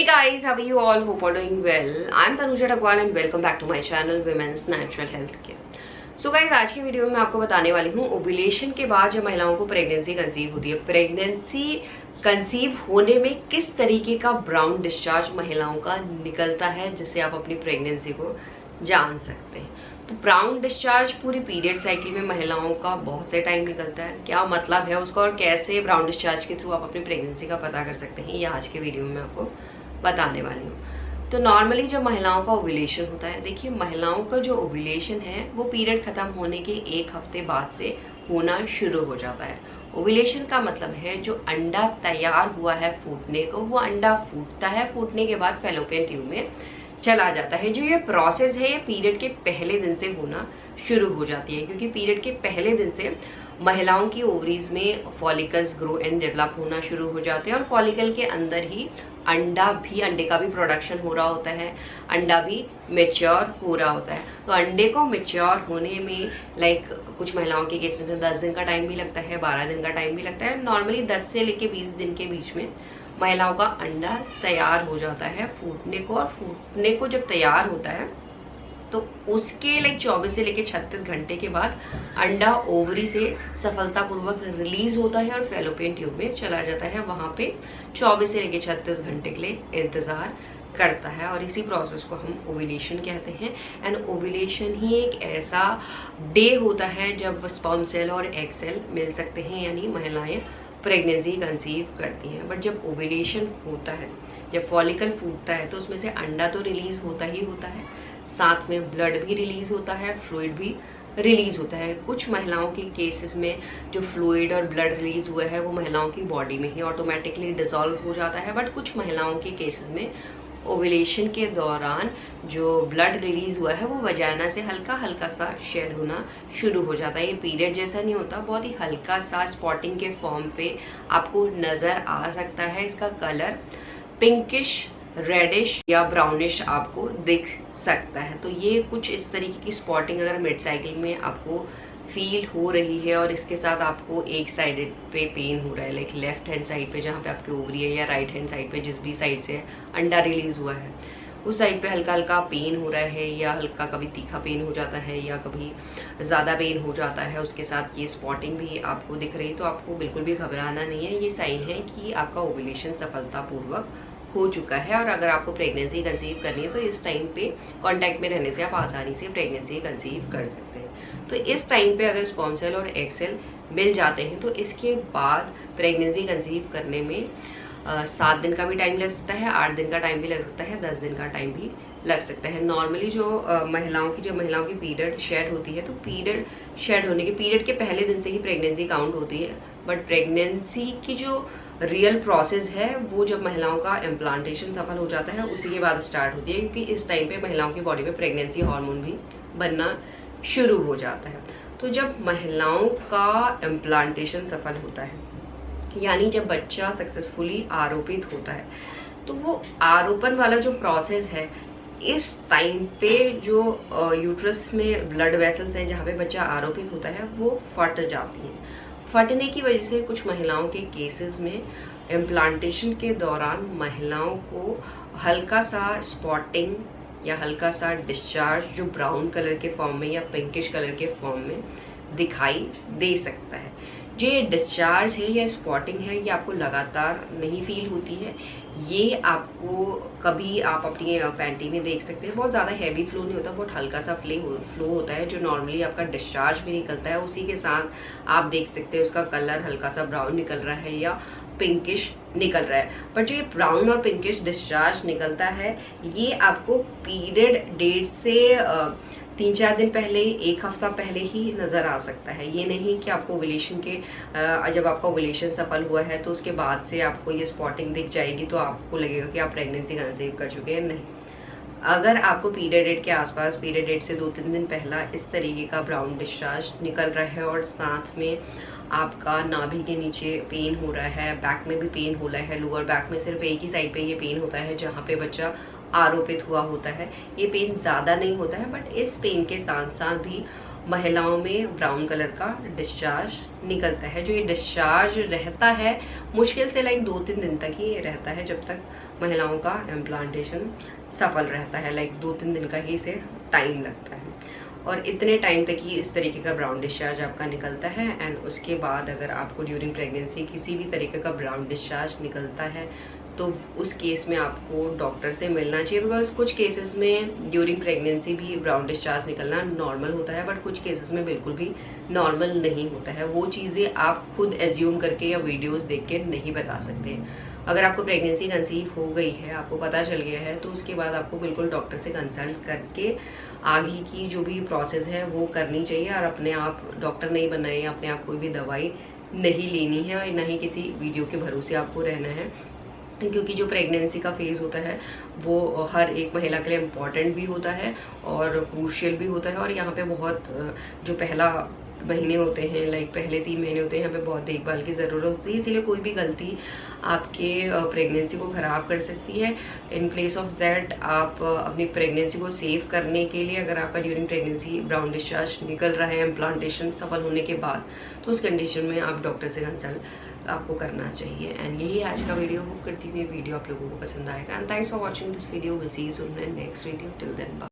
Hey guys, how are you all? Hope all doing well. I'm Tanuja Dhakwan and welcome back to my channel Women's Natural Health Care. So guys, आज की video में मैं आपको बताने वाली हूँ ovulation के बाद जब महिलाओं को प्रेगनेंसी कंसीव होती है, प्रेगनेंसी कंसीव होने में किस तरीके का ब्राउन डिस्चार्ज महिलाओं का निकलता है जिससे आप अपनी प्रेगनेंसी को जान सकते हैं। तो ब्राउन डिस्चार्ज पूरी पीरियड साइकिल में महिलाओं का बहुत से टाइम निकलता है, क्या मतलब है उसका और कैसे ब्राउन डिस्चार्ज के थ्रू आप अपनी प्रेगनेंसी का पता कर सकते हैं, ये आज के वीडियो में मैं आपको बताने वाली हूँ। तो नॉर्मली जब महिलाओं का ओव्यूलेशन होता है, देखिए महिलाओं का जो ओव्यूलेशन है वो पीरियड खत्म होने के एक हफ्ते बाद से होना शुरू हो जाता है। ओव्यूलेशन का मतलब है जो अंडा तैयार हुआ है फूटने को, वो अंडा फूटता है, फूटने के बाद फैलोपियन ट्यूब में चला जाता है। जो ये प्रोसेस है ये पीरियड के पहले दिन से होना शुरू हो जाती है, क्योंकि पीरियड के पहले दिन से महिलाओं की ओवरीज में फॉलिकल्स ग्रो एंड डेवलप होना शुरू हो जाते हैं और फॉलिकल के अंदर ही अंडे का भी प्रोडक्शन हो रहा होता है, अंडा भी मेच्योर हो रहा होता है। तो अंडे को मेच्योर होने में कुछ महिलाओं के केसेस में 10 दिन का टाइम भी लगता है, 12 दिन का टाइम भी लगता है। नॉर्मली 10 से लेके 20 दिन के बीच में महिलाओं का अंडा तैयार हो जाता है फूटने को, और फूटने को जब तैयार होता है तो उसके 24 से लेके 36 घंटे के बाद अंडा ओवरी से सफलतापूर्वक रिलीज होता है और फैलोपियन ट्यूब में चला जाता है। वहां पे 24 से लेके 36 घंटे के लिए इंतजार करता है और इसी प्रोसेस को हम ओव्यूलेशन कहते हैं। एंड ओव्यूलेशन ही एक ऐसा डे होता है जब स्पर्म सेल और एग सेल मिल सकते हैं, यानी महिलाएं प्रेगनेंसी कंसीव करती हैं। बट जब ओव्यूलेशन होता है, जब फॉलिकल फूटता है, तो उसमें से अंडा तो रिलीज होता ही होता है, साथ में ब्लड भी रिलीज होता है, फ्लूइड भी रिलीज होता है। कुछ महिलाओं के केसेस में जो फ्लूइड और ब्लड रिलीज हुआ है वो महिलाओं की बॉडी में ही ऑटोमेटिकली डिसॉल्व हो जाता है। बट कुछ महिलाओं के केसेस में ओव्यूलेशन के दौरान जो ब्लड रिलीज हुआ है वो वजाइना से हल्का हल्का सा शेड होना शुरू हो जाता है। ये पीरियड जैसा नहीं होता, बहुत ही हल्का सा स्पॉटिंग के फॉर्म पे आपको नजर आ सकता है। इसका कलर पिंकिश, रेडिश या ब्राउनिश आपको दिख सकता है। तो ये कुछ इस तरीके की स्पॉटिंग अगर मिड साइकिल में आपको फील हो रही है और इसके साथ आपको एक साइड पे पेन हो रहा है, लाइक लेफ्ट हैंड साइड पे जहाँ पे आपकी ओवरी है, या राइट हैंड साइड पे जिस भी साइड से अंडा रिलीज हुआ है उस साइड पे हल्का हल्का पेन हो रहा है, या हल्का कभी तीखा पेन हो जाता है या कभी ज्यादा पेन हो जाता है, उसके साथ ये स्पॉटिंग भी आपको दिख रही है, तो आपको बिल्कुल भी घबराना नहीं है। ये साइन है कि आपका ओव्यूलेशन सफलतापूर्वक हो चुका है। और अगर आपको प्रेगनेंसी कंसीव करनी है तो इस टाइम पे कांटेक्ट में रहने से आप आसानी से प्रेगनेंसी कंसीव कर सकते हैं। तो इस टाइम पे अगर स्पर्म सेल और एग सेल मिल जाते हैं तो इसके बाद प्रेगनेंसी कंसीव करने में 7 दिन का भी टाइम लग सकता है, 8 दिन का टाइम भी लग सकता है, 10 दिन का टाइम भी लग सकता है। नॉर्मली जो महिलाओं की पीरियड शेड होती है, तो पीरियड शेड होने के पीरियड के पहले दिन से ही प्रेगनेंसी काउंट होती है। बट प्रेगनेंसी की जो रियल प्रोसेस है वो जब महिलाओं का इम्प्लांटेशन सफल हो जाता है उसी के बाद स्टार्ट होती है, क्योंकि इस टाइम पे महिलाओं की बॉडी में प्रेगनेंसी हार्मोन भी बनना शुरू हो जाता है। तो जब महिलाओं का इम्प्लांटेशन सफल होता है, यानी जब बच्चा सक्सेसफुली आरोपित होता है, तो वो आरोपण वाला जो प्रोसेस है, इस टाइम पे जो यूट्रस में ब्लड वेसल्स हैं जहाँ पे बच्चा आरोपित होता है वो फट जाती हैं। फटने की वजह से कुछ महिलाओं के केसेस में इम्प्लांटेशन के दौरान महिलाओं को हल्का सा स्पॉटिंग या हल्का सा डिस्चार्ज जो ब्राउन कलर के फॉर्म में या पिंकिश कलर के फॉर्म में दिखाई दे सकता है। जो ये डिस्चार्ज है या स्पॉटिंग है ये आपको लगातार नहीं फील होती है, ये आपको कभी आप अपनी पैंटी में देख सकते हैं। बहुत ज़्यादा हैवी फ्लो नहीं होता, बहुत हल्का सा फ्लो होता है जो नॉर्मली आपका डिस्चार्ज भी निकलता है। उसी के साथ आप देख सकते हैं उसका कलर हल्का सा ब्राउन निकल रहा है या पिंकिश निकल रहा है। पर जो ये ब्राउन और पिंकिश डिस्चार्ज निकलता है ये आपको पीरियड डेट से 3-4 दिन पहले, एक हफ्ता पहले ही नजर आ सकता है। ये नहीं कि आपको ओव्यूलेशन के जब आपका ओव्यूलेशन सफल हुआ है तो उसके बाद से आपको ये स्पॉटिंग दिख जाएगी तो आपको लगेगा कि आप प्रेगनेंसी कंसीव कर चुके हैं। नहीं, अगर आपको पीरियड डेट के आसपास, पीरियड डेट से 2-3 दिन पहला इस तरीके का ब्राउन डिस्चार्ज निकल रहा है और साथ में आपका नाभि के नीचे पेन हो रहा है, बैक में भी पेन हो रहा है, लोअर बैक में सिर्फ एक ही साइड पे ये पेन होता है जहाँ पे बच्चा आरोपित हुआ होता है, ये पेन ज्यादा नहीं होता है, बट इस पेन के साथ साथ भी महिलाओं में ब्राउन कलर का डिस्चार्ज निकलता है। जो ये डिस्चार्ज रहता है मुश्किल से 2-3 दिन तक ही रहता है, जब तक महिलाओं का इम्प्लांटेशन सफल रहता है। लाइक 2-3 दिन का ही इसे टाइम लगता है और इतने टाइम तक ही इस तरीके का ब्राउन डिस्चार्ज आपका निकलता है। एंड उसके बाद अगर आपको ड्यूरिंग प्रेगनेंसी किसी भी तरीके का ब्राउन डिस्चार्ज निकलता है तो उस केस में आपको डॉक्टर से मिलना चाहिए, बिकॉज कुछ केसेस में ड्यूरिंग प्रेगनेंसी भी ब्राउन डिस्चार्ज निकलना नॉर्मल होता है, बट कुछ केसेस में बिल्कुल भी नॉर्मल नहीं होता है। वो चीज़ें आप खुद एज्यूम करके या वीडियोस देख के नहीं बता सकते। अगर आपको प्रेगनेंसी कंसीव हो गई है, आपको पता चल गया है, तो उसके बाद आपको बिल्कुल डॉक्टर से कंसल्ट करके आगे की जो भी प्रोसेस है वो करनी चाहिए। और अपने आप डॉक्टर नहीं बनना है, अपने आप कोई भी दवाई नहीं लेनी है और न ही किसी वीडियो के भरोसे आपको रहना है, क्योंकि जो प्रेगनेंसी का फेज़ होता है वो हर एक महिला के लिए इम्पॉर्टेंट भी होता है और क्रूशियल भी होता है। और यहाँ पे बहुत जो पहला महीने होते हैं, लाइक पहले 3 महीने होते हैं, यहाँ पे बहुत देखभाल की ज़रूरत होती है। इसीलिए कोई भी गलती आपके प्रेगनेंसी को ख़राब कर सकती है। इन प्लेस ऑफ दैट आप अपनी प्रेगनेंसी को सेव करने के लिए, अगर आपका ड्यूरिंग प्रेगनेंसी ब्राउन डिस्चार्ज निकल रहा है इम्प्लांटेशन सफल होने के बाद, तो उस कंडीशन में आप डॉक्टर से कंसल्ट आपको करना चाहिए। एंड यही आज का वीडियो। होप करती हूँ ये वीडियो आप लोगों को पसंद आएगा। And thanks for watching this video. Will see you soon in next video. Till then bye.